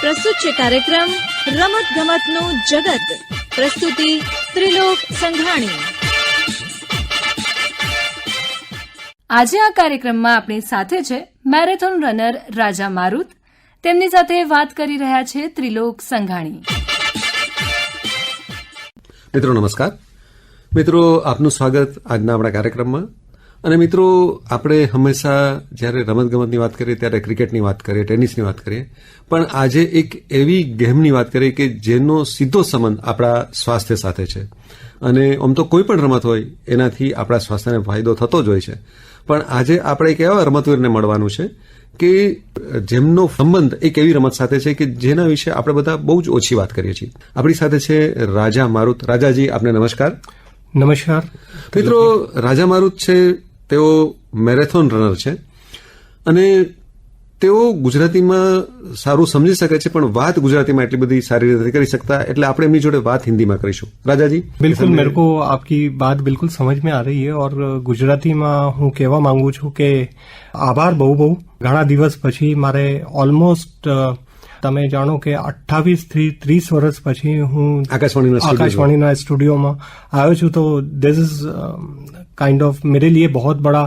પ્રસ્તુત છે કાર્યક્રમ રમત ગમતનું જગત. પ્રસ્તુતિ ત્રિલોક સંઘાણી. આજે આ કાર્યક્રમમાં આપણી સાથે છે મેરેથોન રનર રાજા મારુત. તેમની સાથે વાત કરી રહ્યા છે ત્રિલોક સંઘાણી. મિત્રો નમસ્કાર. મિત્રો આપનું સ્વાગત આજના આપણા કાર્યક્રમમાં. અને મિત્રો આપણે હંમેશા જ્યારે રમતગમતની વાત કરીએ ત્યારે ક્રિકેટની વાત કરીએ, ટેનિસની વાત કરીએ, પણ આજે એક એવી ગેમની વાત કરીએ કે જેનો સીધો સંબંધ આપણા સ્વાસ્થ્ય સાથે છે. અને આમ તો કોઈ પણ રમત હોય એનાથી આપણા સ્વાસ્થ્યને ફાયદો થતો જ હોય છે, પણ આજે આપણે એક એવા રમતવીરને મળવાનું છે કે જેમનો સંબંધ એક એવી રમત સાથે છે કે જેના વિશે આપણે બધા બહુ જ ઓછી વાત કરીએ છીએ. આપણી સાથે છે રાજા મારુત. રાજાજી, આપને નમસ્કાર. નમસ્કાર મિત્રો. રાજા મારુત છે, તેઓ મેરેથોન રનર છે અને તેઓ ગુજરાતીમાં સારું સમજી શકે છે, પણ વાત ગુજરાતીમાં એટલી બધી સારી રીતે નથી કરી सकता, એટલે આપણે એમની જોડે વાત हिंदी में કરીશું. રાજાજી, बिल्कुल मेरे को आपकी बात बिल्कुल समझ में आ रही है और ગુજરાતીમાં હું કહેવા માંગુ છું કે આભાર બહુ બહુ. ઘણા દિવસ પછી મારે ઓલમોસ્ટ તમે જાણો કે 28 થી 30 વર્ષ પછી હું આકાशवाणीના स्टूडियोમાં આવ્યો છું. तो दिस इज काइंड ऑफ मेरे लिए बहुत बड़ा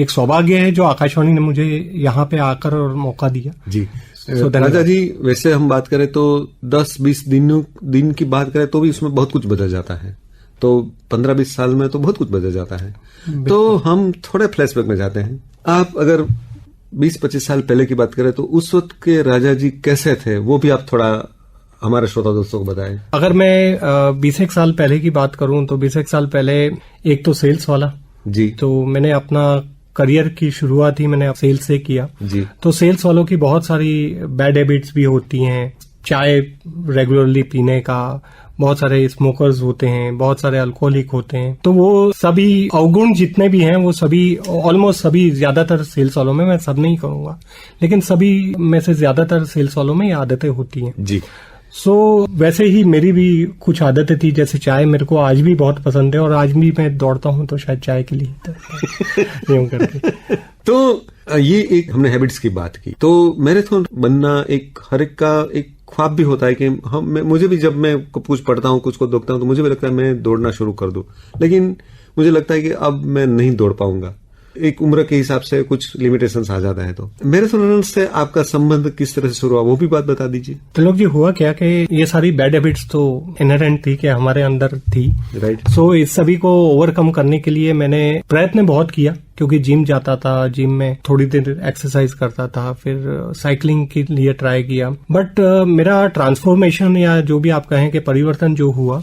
एक सौभाग्य है जो आकाशवाणी ने मुझे यहाँ पे आकर और मौका दिया. जी राजा जी, वैसे हम बात करें तो 10-20 दिन की बात करें तो भी उसमें बहुत कुछ बदल जाता है. तो 15-20 साल में तो बहुत कुछ बदल जाता है. तो हम थोड़े फ्लैशबैक में जाते हैं. आप अगर 20-25 साल पहले की बात करें तो उस वक्त के राजा जी कैसे थे, वो भी आप थोड़ा हमारे श्रोता दोस्तों को बताएं. अगर मैं 20 साल पहले की बात करूं तो 20 साल पहले एक तो सेल्स वाला जी, तो मैंने अपना करियर की शुरुआत ही मैंने सेल्स से किया जी. तो सेल्स वालों की बहुत सारी बैड हैबिट्स भी होती हैं. चाय रेगुलरली पीने का, बहुत सारे स्मोकर्स होते हैं, बहुत सारे अल्कोहलिक होते हैं. तो वो सभी अवगुण जितने भी हैं वो सभी ऑलमोस्ट सभी ज्यादातर सेल्स वालों में, मैं सब नहीं कहूंगा लेकिन सभी में से ज्यादातर सेल्स वालों में ये आदतें होती हैं जी. सो वैसे ही मेरी भी कुछ आदतें थी. जैसे चाय मेरे को आज भी बहुत पसंद है और आज भी मैं दौड़ता हूँ तो शायद चाय के लिए यूं करके. तो ये एक हमने हैबिट्स की बात की. तो मैराथन बनना एक हर एक का एक ख्वाब भी होता है कि मुझे भी जब मैं कुछ पढ़ता हूँ, कुछ को देखता हूँ, तो मुझे भी लगता है मैं दौड़ना शुरू कर दूं, लेकिन मुझे लगता है कि अब मैं नहीं दौड़ पाऊंगा. एक उम्र के हिसाब से कुछ लिमिटेशंस आ जाता है. तो मैराथन रनर से आपका संबंध किस तरह से शुरू हुआ, वो भी बात बता दीजिए. त्रिलोक जी, हुआ क्या कि ये सारी बैड हैबिट्स तो इनहेरेंट थी कि हमारे अंदर थी. राइट. सो इस सभी को ओवरकम करने के लिए मैंने प्रयत्न बहुत किया, क्योंकि जिम जाता था, जिम में थोड़ी देर एक्सरसाइज करता था, फिर साइकिलिंग के लिए ट्राई किया. बट मेरा ट्रांसफॉर्मेशन या जो भी आप कहें कि परिवर्तन जो हुआ,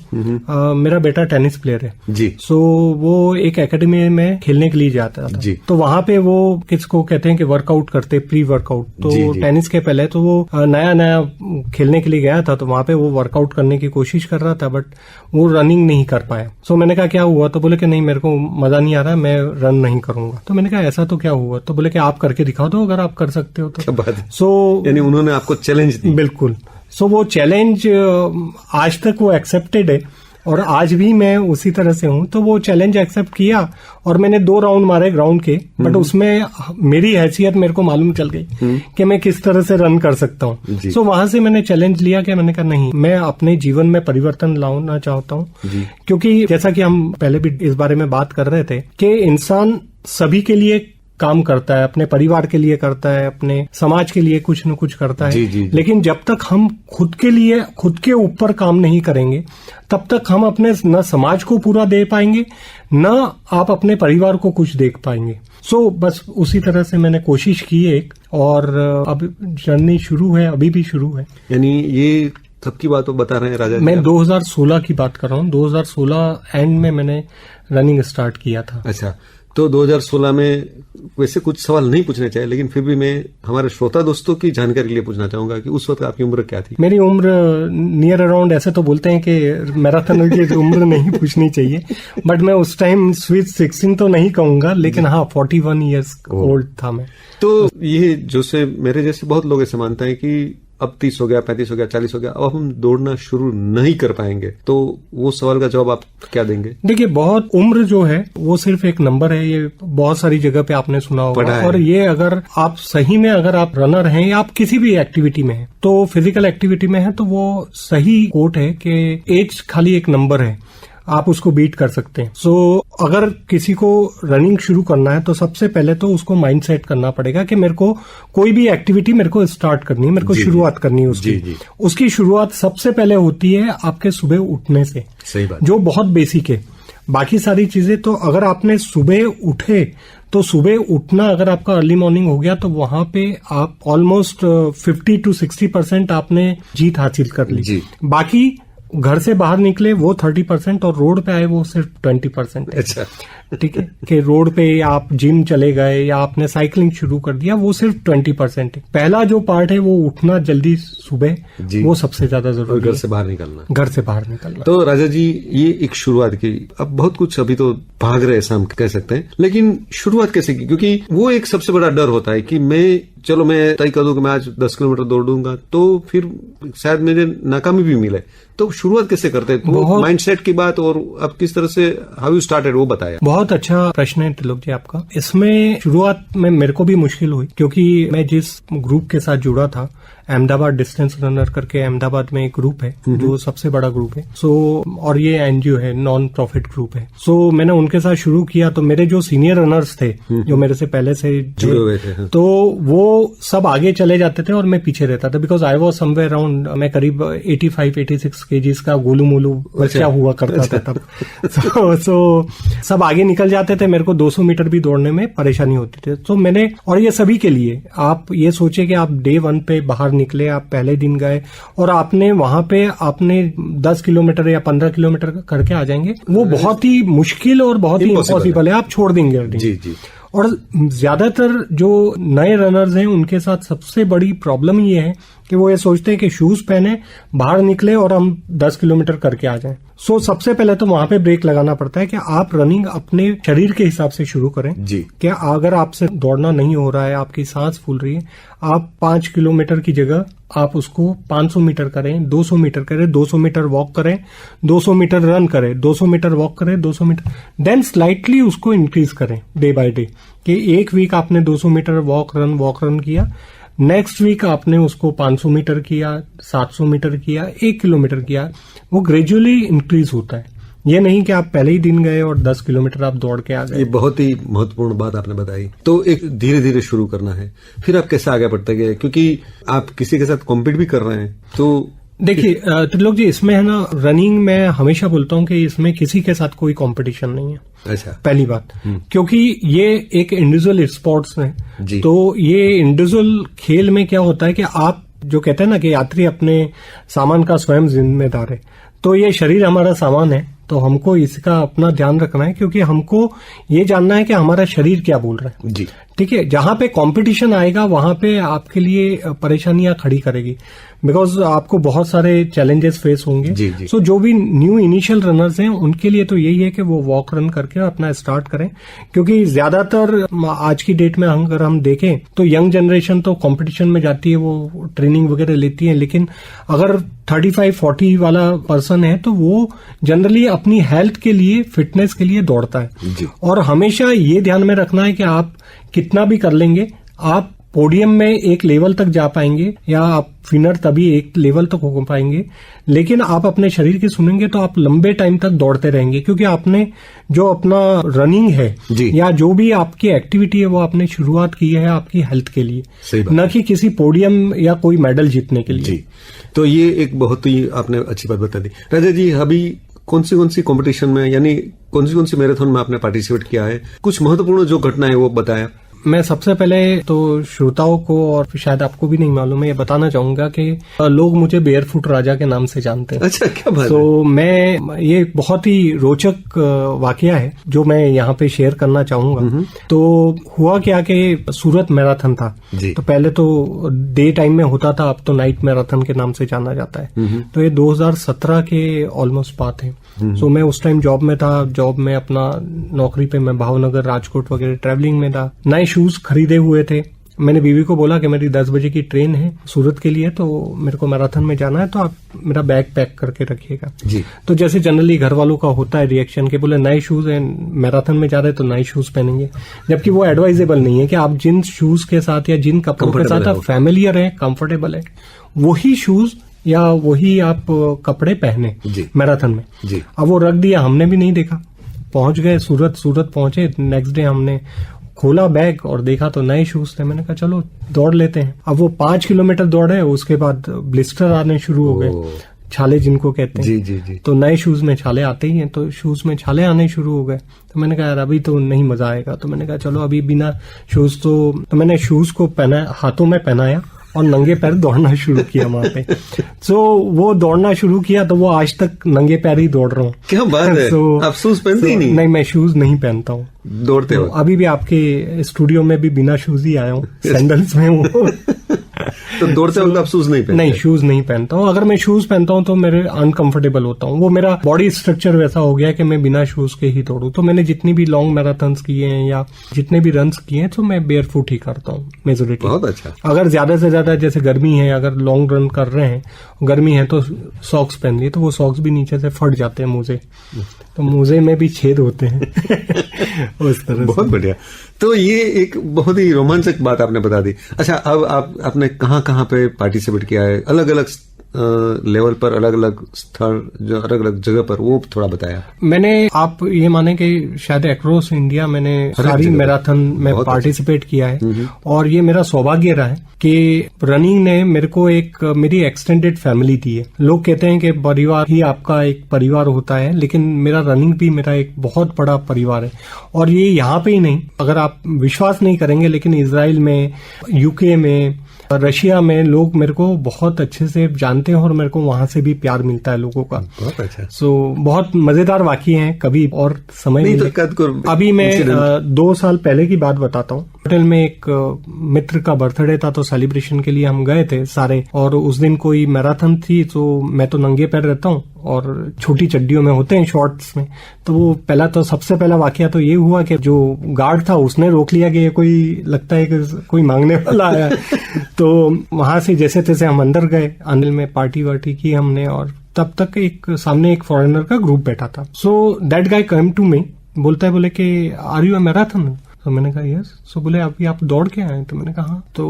मेरा बेटा टेनिस प्लेयर है जी. सो वो एक एकेडमी में खेलने के लिए जाता था जी. तो वहां पे वो किसको कहते हैं कि वर्कआउट करते, प्री वर्कआउट. तो जी. टेनिस के पहले तो वो नया नया खेलने के लिए गया था, तो वहां पे वो वर्कआउट करने की कोशिश कर रहा था, बट वो रनिंग नहीं कर पाया. सो मैंने कहा क्या हुआ, तो बोले कि नहीं, मेरे को मजा नहीं आ रहा, मैं रन नहीं करूंगा. तो मैंने कहा ऐसा तो क्या हुआ, तो बोले कि आप करके दिखाओ दो अगर आप कर सकते हो तो. क्या बात है. सो यानी उन्होंने आपको चैलेंज दी. बिल्कुल. सो वो चैलेंज आज तक वो एक्सेप्टेड है और आज भी मैं उसी तरह से हूं. तो वो चैलेंज एक्सेप्ट किया और मैंने 2 राउंड मारे ग्राउंड के, बट उसमें मेरी हैसियत मेरे को मालूम चल गई कि मैं किस तरह से रन कर सकता हूं. सो वहां से मैंने चैलेंज लिया कि मैंने कहा नहीं, मैं अपने जीवन में परिवर्तन लाना चाहता हूं. क्योंकि जैसा कि हम पहले भी इस बारे में बात कर रहे थे कि इंसान सभी के लिए काम करता है, अपने परिवार के लिए करता है, अपने समाज के लिए कुछ न कुछ करता है. जी. लेकिन जब तक हम खुद के लिए, खुद के ऊपर काम नहीं करेंगे, तब तक हम अपने न समाज को पूरा दे पाएंगे, न आप अपने परिवार को कुछ देख पाएंगे. सो बस उसी तरह से मैंने कोशिश की एक, और अब जर्नी शुरू है, अभी भी शुरू है. यानी ये सबकी बात तो बता रहे हैं राजा जी. मैं 2016 की बात कर रहा हूँ. 2016 एंड में मैंने रनिंग स्टार्ट किया था. अच्छा. तो 2016 में वैसे कुछ सवाल नहीं पूछने चाहिए, लेकिन फिर भी मैं हमारे श्रोता दोस्तों की जानकारी के लिए पूछना चाहूंगा कि उस वक्त आपकी उम्र क्या थी. मेरी उम्र नियर अराउंड, ऐसे तो बोलते हैं कि मैराथन की उम्र नहीं पूछनी चाहिए, बट मैं उस टाइम स्वीट 16 तो नहीं कहूंगा, लेकिन हाँ 41 ईयर्स ओल्ड था मैं. तो ये जो से मेरे जैसे बहुत लोग ऐसे मानते हैं कि अब 30 हो गया, 35 हो गया, 40 हो गया, अब हम दौड़ना शुरू नहीं कर पाएंगे, तो वो सवाल का जवाब आप क्या देंगे? देखिए, बहुत उम्र जो है वो सिर्फ एक नंबर है, ये बहुत सारी जगह पे आपने सुना होगा। और ये अगर आप सही में अगर आप रनर हैं या आप किसी भी एक्टिविटी में हैं, तो फिजिकल एक्टिविटी में है, तो वो सही कोट है कि एज खाली एक नंबर है, आप उसको बीट कर सकते हैं। सो अगर किसी को रनिंग शुरू करना है तो सबसे पहले तो उसको माइंड सेट करना पड़ेगा कि मेरे को कोई भी एक्टिविटी मेरे को स्टार्ट करनी है, मेरे को शुरुआत करनी है उसकी। उसकी शुरुआत सबसे पहले होती है आपके सुबह उठने से। सही बात। जो बहुत बेसिक है। बाकी सारी चीजें तो अगर आपने सुबह उठे तो सुबह उठना अगर आपका अर्ली मॉर्निंग हो गया तो वहां पे आप ऑलमोस्ट 50 to 60% आपने जीत हासिल कर ली। बाकी घर से बाहर निकले वो 30% और रोड पे आए वो सिर्फ 20%। अच्छा, ठीक है कि रोड पे आप जिम चले गए या आपने साइकिलिंग शुरू कर दिया, वो सिर्फ 20% है। पहला जो पार्ट है वो उठना जल्दी सुबह, वो सबसे ज्यादा जरूरी है। घर से बाहर निकलना, घर से बाहर निकलना। तो राजा जी, ये एक शुरुआत की। अब बहुत कुछ अभी तो भाग रहे ऐसा हम कह सकते हैं, लेकिन शुरुआत कैसे की? क्योंकि वो एक सबसे बड़ा डर होता है कि मैं तय कर दूं कि मैं आज 10 किलोमीटर दौड़ दूंगा, तो फिर शायद मुझे नाकामी भी मिले। तो शुरुआत कैसे करते हैं? तो माइंडसेट की बात, और अब किस तरह से हाउ यू स्टार्टेड वो बताया। बहुत अच्छा प्रश्न है त्रिलोक जी आपका। इसमें शुरुआत में मेरे को भी मुश्किल हुई, क्योंकि मैं जिस ग्रुप के साथ जुड़ा था, अहमदाबाद डिस्टेंस रनर करके अहमदाबाद में एक ग्रुप है जो सबसे बड़ा ग्रुप है। और ये एनजीओ है, नॉन प्रॉफिट ग्रुप है। मैंने उनके साथ शुरू किया, तो मेरे जो सीनियर रनर्स थे जो मेरे से पहले से जुड़े हुए थे, तो वो सब आगे चले जाते थे और मैं पीछे रहता था, because I was somewhere around, मैं करीब 85-86 kgs का गोलू मोलू बच्चा हुआ करता था तब। सब आगे निकल जाते थे, मेरे को 200 मीटर भी दौड़ने में परेशानी होती थी। तो मैंने, और ये सभी के लिए, आप ये सोचे कि आप डे 1 पे बाहर निकले, आप पहले दिन गए और आपने वहां पे आपने 10 किलोमीटर या 15 किलोमीटर करके आ जाएंगे, वो बहुत ही मुश्किल और बहुत ही इम्पॉसिबल है। आप छोड़ देंगे। जी। और ज्यादातर जो नए रनर्स हैं उनके साथ सबसे बड़ी प्रॉब्लम ये है कि वो ये सोचते हैं कि शूज पहने, बाहर निकले और हम 10 किलोमीटर करके आ जाएं। सबसे पहले तो वहां पे ब्रेक लगाना पड़ता है कि आप रनिंग अपने शरीर के हिसाब से शुरू करें। कि अगर आपसे दौड़ना नहीं हो रहा है, आपकी सांस फूल रही है, आप 5 किलोमीटर की जगह आप उसको 500 मीटर करें, 200 मीटर करें, 200 मीटर वॉक करें, 200 मीटर रन करें, 200 मीटर वॉक करें, 200 मीटर, देन स्लाइटली उसको इंक्रीज करें डे बाय डे। कि एक वीक आपने 200 मीटर वॉक रन किया, नेक्स्ट वीक आपने उसको 500 मीटर किया, 700 मीटर किया, 1 किलोमीटर किया, वो ग्रेजुअली इंक्रीज होता है। ये नहीं कि आप पहले ही दिन गए और 10 किलोमीटर आप दौड़ के आ गए। ये बहुत ही महत्वपूर्ण बात आपने बताई। तो एक धीरे धीरे शुरू करना है, फिर आप कैसे आगे बढ़ते गए, क्योंकि आप किसी के साथ कॉम्पीट भी कर रहे हैं। तो देखिए त्रिलोक जी, इसमें है ना, रनिंग में हमेशा बोलता हूं कि इसमें किसी के साथ कोई कंपटीशन नहीं है। अच्छा, पहली बात, क्योंकि ये एक इंडिविजुअल स्पोर्ट्स है। तो ये इंडिविजुअल खेल में क्या होता है कि आप जो कहते हैं ना कि यात्री अपने सामान का स्वयं जिम्मेदार है, तो ये शरीर हमारा सामान है, तो हमको इसका अपना ध्यान रखना है, क्योंकि हमको ये जानना है कि हमारा शरीर क्या बोल रहा है। जी, ठीक है। जहां पे कंपटीशन आएगा वहां पे आपके लिए परेशानियां खड़ी करेगी, बिकॉज आपको बहुत सारे चैलेंजेस फेस होंगे। सो जो भी न्यू इनिशियल रनर्स हैं उनके लिए तो यही है कि वो वॉक रन करके अपना स्टार्ट करें, क्योंकि ज्यादातर आज की डेट में अगर हम देखें तो यंग जनरेशन तो कंपटीशन में जाती है, वो ट्रेनिंग वगैरह लेती है, लेकिन अगर 35-40 वाला पर्सन है तो वो जनरली अपनी हेल्थ के लिए, फिटनेस के लिए दौड़ता है। और हमेशा ये ध्यान में रखना है कि आप कितना भी कर लेंगे, आप पोडियम में एक लेवल तक जा पाएंगे या आप फिनर तभी एक लेवल तक हो पाएंगे, लेकिन आप अपने शरीर की सुनेंगे तो आप लंबे टाइम तक दौड़ते रहेंगे, क्योंकि आपने जो अपना रनिंग है या जो भी आपकी एक्टिविटी है वो आपने शुरुआत की है आपकी हेल्थ के लिए, न कि किसी पोडियम या कोई मेडल जीतने के लिए। जी, तो ये एक बहुत ही आपने अच्छी बात बता दी। राजा जी, अभी कौन सी कंपटीशन में, यानी कौन सी मैराथन में आपने पार्टिसिपेट किया है? कुछ महत्वपूर्ण जो घटना है वो बताया। मैं सबसे पहले तो श्रोताओं को, और शायद आपको भी नहीं मालूम है, ये बताना चाहूंगा कि लोग मुझे बेयरफुट राजा के नाम से जानते हैं। अच्छा, क्या बात है? तो मैं, ये बहुत ही रोचक वाकया है जो मैं यहाँ पे शेयर करना चाहूंगा। तो हुआ क्या कि सूरत मैराथन था, तो पहले तो डे टाइम में होता था, अब तो नाइट मैराथन के नाम से जाना जाता है। तो ये 2017 के ऑलमोस्ट बात है। सो मैं उस टाइम जॉब में था, जॉब में अपना नौकरी पे मैं भावनगर, राजकोट वगैरह ट्रैवलिंग में था। नए शूज खरीदे हुए थे मैंने बीवी को बोला कि मेरी 10 बजे की ट्रेन है सूरत के लिए, तो मेरे को मैराथन में जाना है, तो आप मेरा बैग पैक करके रखिएगा जी। तो जैसे जनरली घर वालों का होता है रिएक्शन के बोले नए शूज है, मैराथन में जा रहे हैं तो नए शूज पहनेंगे, जबकि वो एडवाइजेबल नहीं है कि आप जिन शूज के साथ या जिन कपड़ों के साथ आप फैमिलियर है, कंफर्टेबल है, वही शूज या वही आप कपड़े पहने मैराथन में जी। अब वो रख दिया, हमने भी नहीं देखा, पहुंच गए सूरत पहुंचे, नेक्स्ट डे हमने खोला बैग और देखा तो नए शूज थे। मैंने कहा चलो दौड़ लेते हैं। अब वो 5 किलोमीटर दौड़े, उसके बाद ब्लिस्टर आने शुरू हो गए, छाले जिनको कहते हैं। जी जी जी। तो नए शूज में छाले आते ही हैं, तो शूज में छाले आने शुरू हो गए। तो मैंने कहा यार अभी तो नहीं मजा आएगा, तो मैंने कहा चलो अभी बिना शूज तो मैंने शूज को पहना, हाथों में पहनाया और नंगे पैर दौड़ना शुरू किया वहां पे। तो वो दौड़ना शुरू किया तो वो आज तक नंगे पैर ही दौड़ रहा हूँ। क्या बात है। आप शूज पहनते ही नहीं? नहीं, मैं शूज नहीं पहनता हूँ दौड़ते हो। अभी भी आपके स्टूडियो में भी बिना शूज ही आया हूँ, सैंडल्स में हूँ। तो दौड़ते वक्त आप शूज नहीं पहनते? नहीं, शूज नहीं पहनता हूँ। अगर मैं शूज पहनता हूँ तो मेरे अनकंफर्टेबल होता हूँ। वो मेरा बॉडी स्ट्रक्चर वैसा हो गया कि मैं बिना शूज के ही दौड़ूं। तो मैंने जितनी भी लॉन्ग मैराथन्स किए हैं या जितने भी रन्स किए हैं तो मैं बेयर फुट ही करता हूँ मेजोरिटी। बहुत अच्छा। अगर ज्यादा से ज्यादा जैसे गर्मी है, अगर लॉन्ग रन कर रहे हैं, गर्मी है तो सॉक्स पहन लिए, तो वो सॉक्स भी नीचे से फट जाते हैं मोजे, तो मोजे में भी छेद होते हैं। उस तरह बहुत बढ़िया। तो ये एक बहुत ही रोमांचक बात आपने बता दी। अच्छा, अब आपने कहाँ पे पार्टिसिपेट किया है, अलग अलग लेवल पर, अलग अलग स्थल, जो अलग अलग जगह पर, वो थोड़ा बताया। मैंने, आप ये माने कि शायद अक्रॉस इंडिया मैंने सारी मैराथन में पार्टिसिपेट किया है। और ये मेरा सौभाग्य रहा है कि रनिंग ने मेरे को एक मेरी एक्सटेंडेड फैमिली दी है। लोग कहते हैं कि परिवार ही आपका एक परिवार होता है, लेकिन मेरा रनिंग भी मेरा एक बहुत बड़ा परिवार है। और ये यहाँ पे ही नहीं, अगर आप विश्वास नहीं करेंगे, लेकिन इजराइल में, यूके में, रशिया में लोग मेरे को बहुत अच्छे से जानते हैं और मेरे को वहां से भी प्यार मिलता है लोगों का। बहुत अच्छा। बहुत मजेदार वाकये हैं, कभी और समय नहीं मिले। तो अभी मैं 2 साल पहले की बात बताता हूँ। होटल में एक मित्र का बर्थडे था, तो सेलिब्रेशन के लिए हम गए थे सारे, और उस दिन कोई मैराथन थी, तो मैं तो नंगे पैर रहता हूँ और छोटी चड्डियों में होते हैं, शॉर्ट्स में। तो वो सबसे पहला वाकया तो ये हुआ कि जो गार्ड था उसने रोक लिया कि ये कोई, लगता है कि कोई मांगने वाला आया। तो वहां से जैसे तैसे हम अंदर गए, अनिल में पार्टी वार्टी की हमने, और तब तक एक सामने एक फॉरेनर का ग्रुप बैठा था। So that guy come to me, बोले कि आर यू अ मैराथन? तो मैंने कहा यस। सो बोले अभी आप दौड़ के आए? तो मैंने कहा हाँ। तो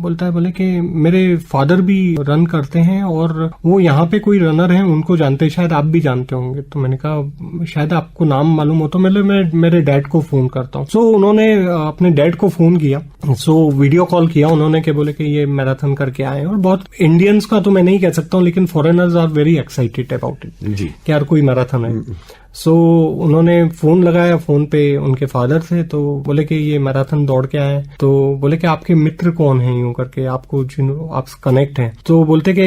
बोले कि मेरे फादर भी रन करते हैं और वो यहाँ पे कोई रनर हैं, उनको जानते हैं, शायद आप भी जानते होंगे। तो मैंने कहा शायद आपको नाम मालूम हो, तो मैं मेरे डैड को फोन करता हूँ। सो उन्होंने अपने डैड को फोन किया, सो वीडियो कॉल किया उन्होंने, के बोले कि ये मैराथन करके आए हैं। और बहुत इंडियंस का तो मैं नहीं कह सकता हूँ, लेकिन foreigners are very excited about it जी, कि यार कोई मैराथन है। सो उन्होंने फोन लगाया, फोन पे उनके फादर थे, तो बोले कि ये मैराथन दौड़ के आए। तो बोले कि आपके मित्र कौन है, यूं करके आपको जिन आप कनेक्ट हैं। तो बोलते कि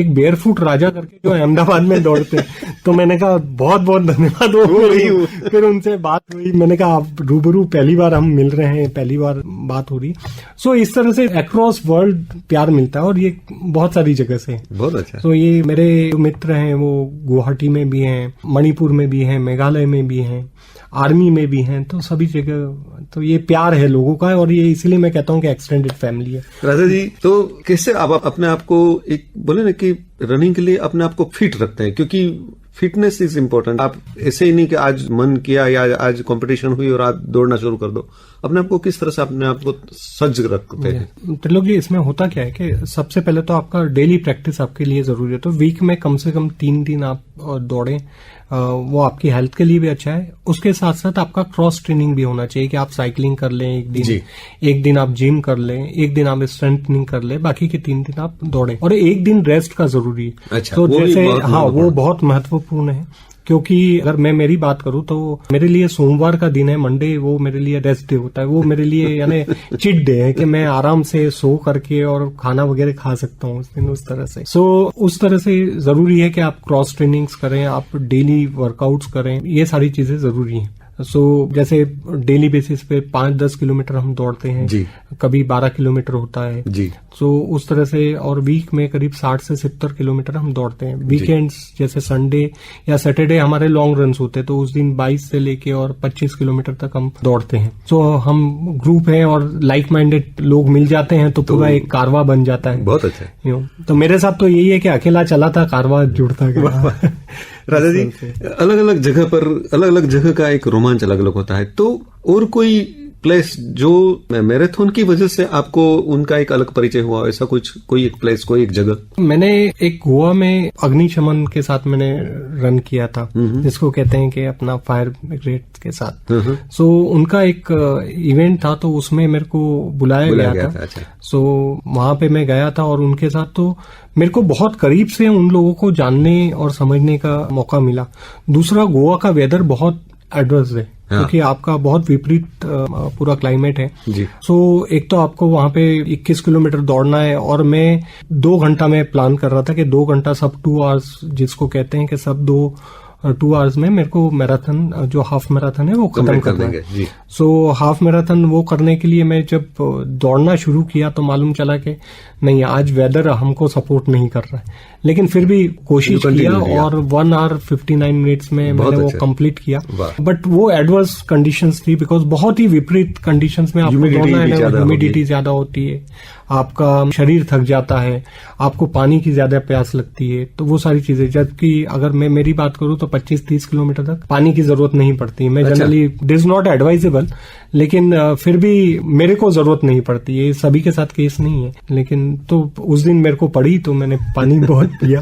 एक बेयरफुट राजा करके जो अहमदाबाद में दौड़ते हैं। तो मैंने कहा बहुत बहुत धन्यवाद। फिर उनसे बात हुई, मैंने कहा आप रूबरू पहली बार हम मिल रहे हैं, पहली बार बात हो रही। सो इस तरह से अक्रॉस वर्ल्ड प्यार मिलता है, और ये बहुत सारी जगह से। बहुत अच्छा। तो ये मेरे मित्र हैं, वो गुवाहाटी में भी हैं, मणिपुर में भी हैं, मेघालय में भी हैं, आर्मी में भी हैं, तो सभी जगह। तो ये प्यार है लोगों का, और ये इसीलिए मैं कहता हूँ कि एक्सटेंडेड फैमिली है। राजा जी, तो कैसे आप अपने आप को, एक बोले ना कि रनिंग के लिए अपने आप को फिट रखते हैं, क्योंकि फिटनेस इज इम्पोर्टेंट। आप ऐसे ही नहीं कि आज मन किया या आज कंपटीशन हुई और आप दौड़ना शुरू कर दो। अपने आप को किस तरह से अपने आप को सज्ज रखते हैं? त्रिलोक जी, इसमें होता क्या है कि सबसे पहले तो आपका डेली प्रैक्टिस आपके लिए जरूरी है। तो वीक में कम से कम 3 दिन आप दौड़ें, वो आपकी हेल्थ के लिए भी अच्छा है। उसके साथ साथ आपका क्रॉस ट्रेनिंग भी होना चाहिए कि आप साइकिलिंग कर लें एक दिन आप जिम कर लें, एक दिन आप स्ट्रेंथनिंग कर लें, बाकी के 3 दिन आप दौड़ें, और एक दिन रेस्ट का जरूरी है। अच्छा, तो जैसे वो बहुत महत्वपूर्ण है, क्योंकि अगर मैं मेरी बात करूं तो मेरे लिए सोमवार का दिन है, मंडे, वो मेरे लिए रेस्ट डे होता है। वो मेरे लिए यानी चिट डे है कि मैं आराम से सो करके और खाना वगैरह खा सकता हूँ उस दिन, उस तरह से। सो उस तरह से जरूरी है कि आप क्रॉस ट्रेनिंग्स करें, आप डेली वर्कआउट्स करें, ये सारी चीजें जरूरी हैं। सो जैसे डेली बेसिस पे 5-10 किलोमीटर हम दौड़ते हैं जी। कभी 12 किलोमीटर होता है जी। सो उस तरह से, और वीक में करीब 60 से 70 किलोमीटर हम दौड़ते हैं। वीकेंड्स जैसे संडे या सैटरडे हमारे लॉन्ग रन्स होते हैं, तो उस दिन 22 से लेके और 25 किलोमीटर तक हम दौड़ते हैं। सो हम ग्रुप है और लाइक माइंडेड लोग मिल जाते हैं तो पूरा एक कारवा बन जाता है। बहुत अच्छा। तो मेरे साथ तो यही है कि अकेला चला था, कारवा जुड़ता गया। राजा जी, अलग अलग जगह पर अलग अलग जगह का एक रोमांच अलग अलग होता है, तो और कोई प्लेस जो मैराथन की वजह से आपको उनका एक अलग परिचय हुआ, ऐसा कुछ कोई एक प्लेस, कोई एक जगह? मैंने एक गोवा में अग्निशमन के साथ मैंने रन किया था, जिसको कहते हैं कि अपना फायर ब्रिगेड के साथ। सो उनका एक इवेंट था, तो उसमें मेरे को बुलाया गया था। अच्छा। सो वहां पे मैं गया था और उनके साथ तो मेरे को बहुत करीब से उन लोगों को जानने और समझने का मौका मिला। दूसरा, गोवा का वेदर बहुत एडवर्स है, क्योंकि आपका बहुत विपरीत पूरा क्लाइमेट है जी। सो एक तो आपको वहां पे 21 किलोमीटर दौड़ना है, और मैं 2 घंटा में प्लान कर रहा था कि 2 घंटा सब 2 आवर्स जिसको कहते हैं कि सब 2 आवर्स में मेरे को मैराथन, जो हाफ मैराथन है वो खत्म करना है। सो हाफ मैराथन वो करने के लिए मैं जब दौड़ना शुरू किया तो मालूम चला कि नहीं, आज वेदर हमको सपोर्ट नहीं कर रहा है, लेकिन फिर भी कोशिश किया और 1 आवर 59 मिनट्स में मैंने वो कंप्लीट किया। बट वो एडवर्स कंडीशंस थी, बिकॉज बहुत ही विपरीत कंडीशंस में आपको दौड़ना है। ह्यूमिडिटी ज्यादा होती है, आपका शरीर थक जाता है, आपको पानी की ज्यादा प्यास लगती है, तो वो सारी चीजें। जबकि अगर मैं मेरी बात करूं तो 25-30 किलोमीटर तक पानी की जरूरत नहीं पड़ती। मैं generally this is not advisable, लेकिन फिर भी मेरे को जरूरत नहीं पड़ती। ये सभी के साथ केस नहीं है, लेकिन तो उस दिन मेरे को पड़ी तो मैंने पानी बहुत पिया।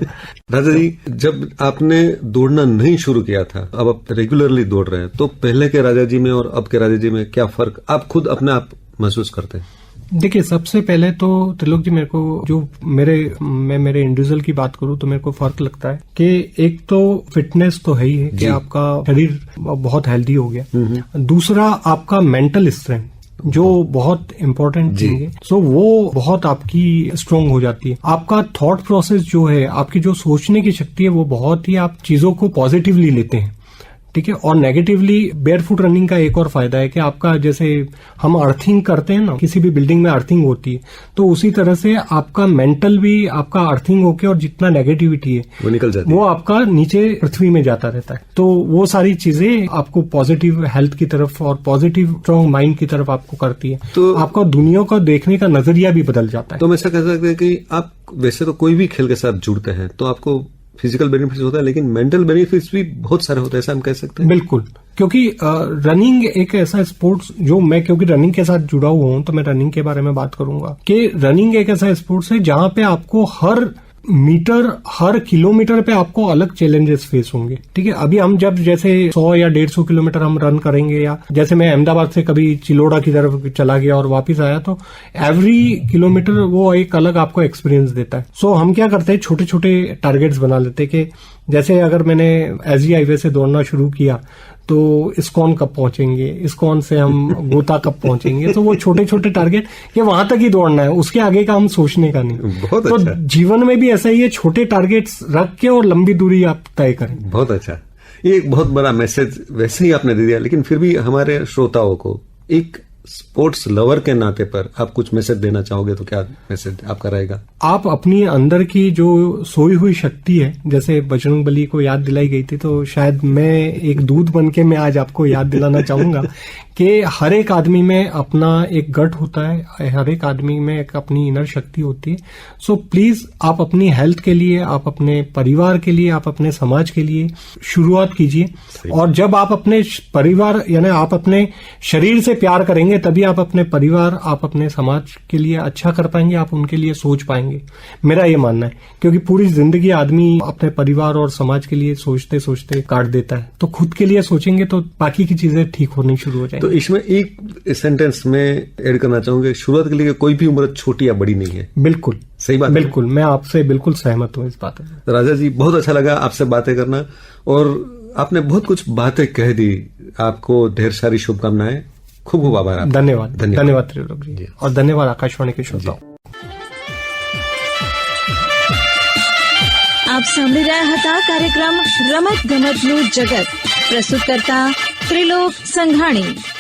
राजा जी, जब आपने दौड़ना नहीं शुरू किया था, अब आप रेगुलरली दौड़ रहे हैं, तो पहले के राजा जी में और अब के राजा जी में क्या फर्क आप खुद अपने आप महसूस करते हैं? देखिए, सबसे पहले तो त्रिलोक जी, मेरे को जो मैं मेरे इंडिविजुअल की बात करूं तो मेरे को फर्क लगता है कि एक तो फिटनेस तो है ही है कि आपका शरीर बहुत हेल्दी हो गया। दूसरा, आपका मेंटल स्ट्रेंथ जो बहुत इंपॉर्टेंट चीज है, सो वो बहुत आपकी स्ट्रांग हो जाती है। आपका थॉट प्रोसेस जो है, आपकी जो सोचने की शक्ति है, वो बहुत ही, आप चीजों को पॉजिटिवली लेते हैं, ठीक है। और नेगेटिवली बेयरफुट रनिंग का एक और फायदा है कि आपका, जैसे हम अर्थिंग करते हैं ना, किसी भी बिल्डिंग में अर्थिंग होती है, तो उसी तरह से आपका मेंटल भी आपका अर्थिंग होके, और जितना नेगेटिविटी है वो निकल जाती है, वो आपका नीचे पृथ्वी में जाता रहता है। तो वो सारी चीजें आपको पॉजिटिव हेल्थ की तरफ और पॉजिटिव स्ट्रॉन्ग माइंड की तरफ आपको करती है, तो आपका दुनिया को देखने का नजरिया भी बदल जाता है। तो हम ऐसा कह सकते हैं कि आप वैसे तो कोई भी खेल के साथ जुड़ते हैं तो आपको फिजिकल बेनिफिट्स होता है, लेकिन मेंटल बेनिफिट्स भी बहुत सारे होते हैं, ऐसा हम कह सकते हैं? बिल्कुल, क्योंकि रनिंग एक ऐसा स्पोर्ट्स जो मैं, क्योंकि रनिंग के साथ जुड़ा हुआ हूं, तो मैं रनिंग के बारे में बात करूंगा कि रनिंग एक ऐसा स्पोर्ट्स है जहां पे आपको हर मीटर, हर किलोमीटर पे आपको अलग चैलेंजेस फेस होंगे, ठीक है। अभी हम जब जैसे 100 या 150 किलोमीटर हम रन करेंगे, या जैसे मैं अहमदाबाद से कभी चिलोड़ा की तरफ चला गया और वापस आया, तो एवरी किलोमीटर वो एक अलग आपको एक्सपीरियंस देता है। सो हम क्या करते हैं, छोटे छोटे टारगेट्स बना लेते हैं कि जैसे अगर मैंने एसजी हाईवे से दौड़ना शुरू किया तो इस्कॉन कब पहुंचेंगे, इस्कॉन से हम गोता कब पहुंचेंगे, तो वो छोटे छोटे टारगेट कि वहां तक ही दौड़ना है, उसके आगे का हम सोचने का नहीं। बहुत तो अच्छा। जीवन में भी ऐसा ही है, छोटे टारगेट्स रख के और लंबी दूरी आप तय करें। बहुत अच्छा, ये एक बहुत बड़ा मैसेज वैसे ही आपने दे दिया, लेकिन फिर भी हमारे श्रोताओं को एक स्पोर्ट्स लवर के नाते पर आप कुछ मैसेज देना चाहोगे तो क्या मैसेज आपका रहेगा? आप अपनी अंदर की जो सोई हुई शक्ति है, जैसे बजरंग बली को याद दिलाई गई थी, तो शायद मैं एक दूध बन के मैं आज आपको याद दिलाना चाहूंगा कि हर एक आदमी में अपना एक गट होता है, हर एक आदमी में एक अपनी इनर शक्ति होती है। सो प्लीज आप अपनी हेल्थ के लिए, आप अपने परिवार के लिए, आप अपने समाज के लिए शुरुआत कीजिए, और जब आप अपने परिवार यानी आप अपने शरीर से प्यार करेंगे, तभी आप अपने परिवार, आप अपने समाज के लिए अच्छा कर पाएंगे, आप उनके लिए सोच पाएंगे। मेरा ये मानना है, क्योंकि पूरी जिंदगी आदमी अपने परिवार और समाज के लिए सोचते सोचते काट देता है, तो खुद के लिए सोचेंगे तो बाकी की चीजें ठीक होनी शुरू हो जाएंगी। तो इसमें एक सेंटेंस में ऐड करना चाहूंगा, शुरुआत के लिए कोई भी उम्र छोटी या बड़ी नहीं है। बिल्कुल सही बात, बिल्कुल, मैं आपसे बिल्कुल सहमत हूँ इस बात में। राजा जी, बहुत अच्छा लगा आपसे बातें करना, और आपने बहुत कुछ बातें कह दी। आपको ढेर सारी शुभकामनाएं, खूब खूब आभार। धन्यवाद, धन्यवाद त्रिलोक जी, और धन्यवाद आकाशवाणी के श्रोताओं। આપ સાંભળી રહ્યા હતા કાર્યક્રમ રમત ગમતનું જગત. પ્રસ્તુત કરતા ત્રિલોક સંઘાણી.